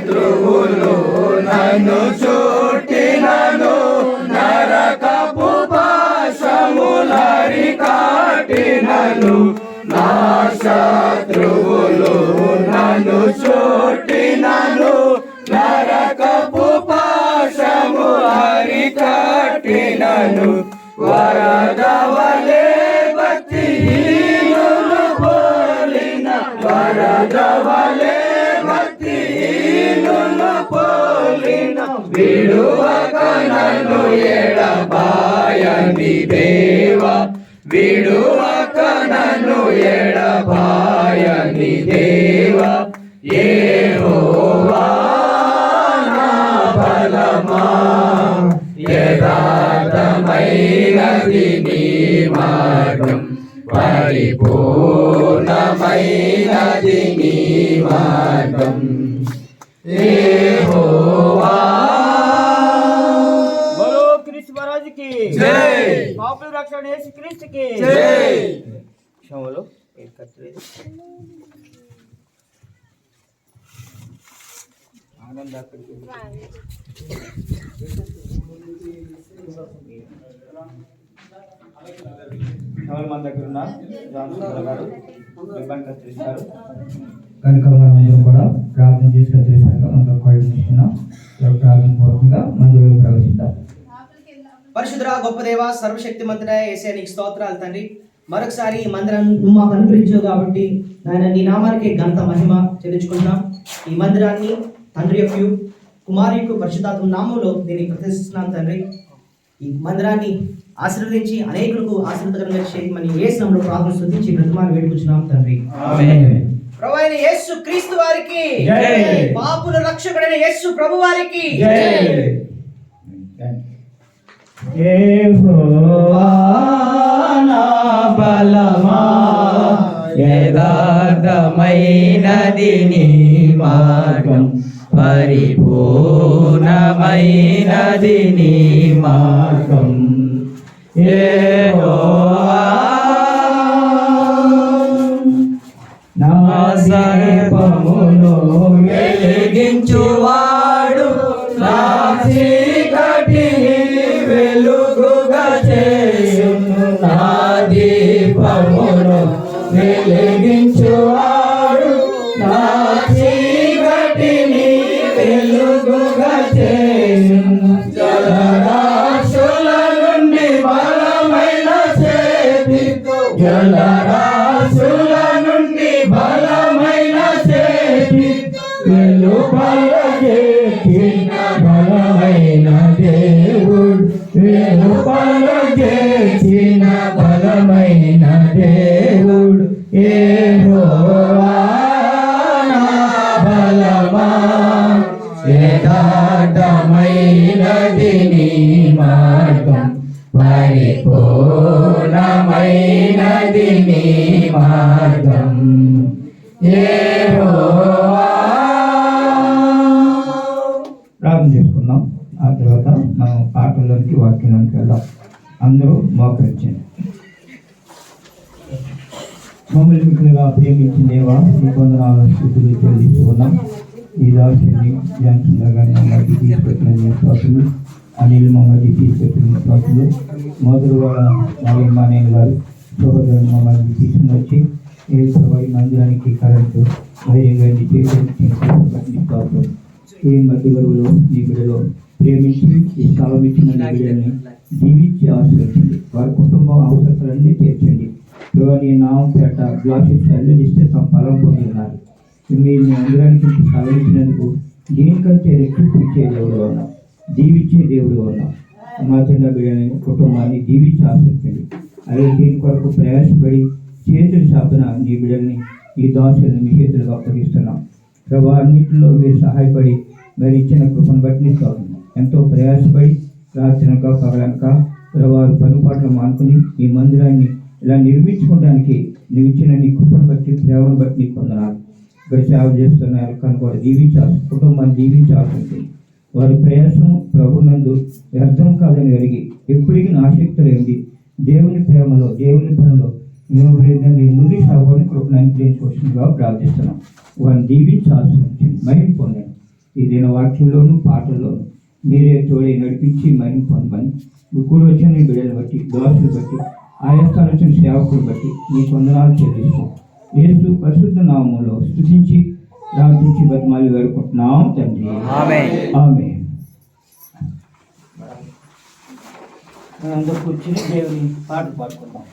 శత్రువులు నన్ను చుట్టినను, నరకపు పాశములరి కాటినను, నా శత్రువులు నన్ను చుట్టినను, నరకపు పాశములరి కాటినను, వరదవలే భక్తిహీనులు పోలిన, వరదవలే భక్తిహీనులు పోలిన, విడువక నన్ను ఎడబాయని దేవా, విడువక నన్ను ఎడబాయని దేవా, యెహోవా నా బలమా, యథార్థమైనది నీ మార్గం, పరిపూర్ణమైనది నీ మార్గం, యెహోవా. బలో క్రీస్తు మహారాజుకి జై, పాపుల రక్షణ యేసు క్రీస్తుకి జై. క్షమలో ఏకత్రేది ఆనంద అక్కడికి ఎవరు మన దగ్గర ఉన్న జాన్సన్ గారు రిబ్బన్ కత్తిరిస్తారు కనుక మనం అందరం కూడా ప్రార్థన చేసి కత్తిరిస్తాక మనం కొడుతున్నాం. ప్రార్థన పూర్వకంగా మందులో ప్రవేశిద్దాం. పరిశుద్ధ గొప్ప దేవ సర్వశక్తి మంత్రుడా యేసయ్య నీకు స్తోత్రాలు తండ్రి. మరొకసారి ఈ మందిరాన్ని నువ్వు మాకు అనుగ్రహించావు కాబట్టి నాయన నీ నామానికి ఘనత మహిమ చెల్లించుకుంటున్నాం. ఈ మందిరాన్ని తండ్రి యొక్క కుమారి యొక్క పరిశుద్ధాత్మ నామంలో దీన్ని ప్రతిష్ఠిస్తున్నాను తండ్రి. ఈ మందిరాన్ని ఆశీర్వదించి అనేకులకు ఆశీర్వదకరంగా చేయమని యేసు నామములో ప్రార్థన స్తుతించి బ్రతిమాలు వేడుకుంటున్నాం తండ్రి. ఆమేన్. ప్రభువైన యేసు క్రీస్తు వారికి జై. పాపుల రక్షకుడైన యేసు ప్రభు వారికి జై. యెహోవా నా బలమా, యథార్థమైనది నీ మార్గం, పరిపూర్ణమైనది నీ మార్గం, యెహోవా. నా దీపమును వెలిగించువాడు, నా చీకటిని వెలుగుగా చేయును, నా దీపమును వెలిగించువాడు, నా చీకటిని వెలుగుగా చేయును, జలరాశుల నుండి బలమైన చేతితో, జలరాశుల నుండి బలమైన చేతితో వెలుపల చేసిన బలమైన దేవుడు, వెలుపల చేసిన బలమైన దేవుడు, యెహోవా నా బలమా, యథార్థమైనది నీ మార్గం, పరిపూర్ణమైనది నీ మార్గం, యెహోవా. ప్రార్థన చేసుకుందాం. ఆ తర్వాత మనం పాటల్లోనికి వాక్యంలోకి వెళ్దాం. అందరూ మోకరించండి. మమ్మల్ని మిక్కులుగా ప్రేమించిన దేవా నీ వందనాలు స్తుతులు చెల్లిస్తున్నాం. ఈ దాసుని జాన్సన్ గారిని మమ్మల్ని తీసుకెట్టిన విశ్వాసులు, అనిల్ మమ్మల్ని తీసుకెట్టిన విశ్వాసులు, మొదలుగా నాగమ్మానేని గారు సహోదరుని మమ్మల్ని తీసుకుని వచ్చి ఏ సభై మందిరానికి కరెంటు ధైర్యంగా చేయడం ఈ మధ్య గడువులో ఈ బిడ్డలో ప్రేమించి ఈ స్థలం ఇచ్చిన బిడ్డల్ని దీవించి ఆశ్రయించండి. వారి కుటుంబం అవసరాలన్నీ తీర్చండి. నీ నామం పేట గ్లాసెస్ అల్లుడిస్తే తమ ఫలం పొంది ఉన్నారు. మీరు మీ అందరానికి సాధించినందుకు దీనికంటే రెట్టింపు ఇచ్చే దేవుడు ఉన్నాం, దీవించే దేవుడు ఉన్నాం. మా చిన్న బిడ్డని కుటుంబాన్ని దీవించి ఆశ్రయించండి. అలాగే దీని కొరకు ప్రయాసపడి చేతుల శాపన నీ బిడ్డల్ని ఈ దాసులను మీ చేతులకు అప్పగిస్తున్నాం. ప్రభా అన్నింటిలో మీరు సహాయపడి మరి ఇచ్చిన కృపను బట్టి ఎంతో ప్రయాసపడి రాత్రనక పగలనక వారు పనుపాట్లు మానుకుని ఈ మందిరాన్ని ఇలా నిర్మించుకోవడానికి నువ్వు ఇచ్చిన నీ కృపను బట్టి ప్రేమను బట్టి నీకు వందనాలు. ఇక్కడ సేవ చేస్తున్నారు కనుక వారు దీవించాల్సి కుటుంబాన్ని దీవించాల్సి ఉంటుంది. వారి ప్రయాసం ప్రభునందు వ్యర్థం కాదని కలిగి ఎప్పటికీ ఆసక్తులు ఏంటి దేవుని ప్రేమలో దేవుని పనిలో మేము ముందుకు సాగుని కృపను అనుగ్రహించుకోవచ్చుగా ప్రార్థిస్తున్నాం. వారిని దీవించాల్సి ఉంటుంది. మహిమ పొందండి. ఈ దిన వాక్యంలోను పాటల్లోను మీరే తోడే నడిపించి మహిమ పొందమని ఇప్పుడు వచ్చిన నీ బిడ్డలు బట్టి దోషులు బట్టి ఆయా స్థానం వచ్చిన సేవకులు బట్టి నీ వందనాలు చెల్లిస్తూ యేసు పరిశుద్ధ నామములో స్తుతించి ప్రార్థించి బతిమాలి వేడుకుంటున్నాం తండ్రి. ఆమేన్. అందరూ కూర్చుని దేవుని పాటలు పాడుకుందాం.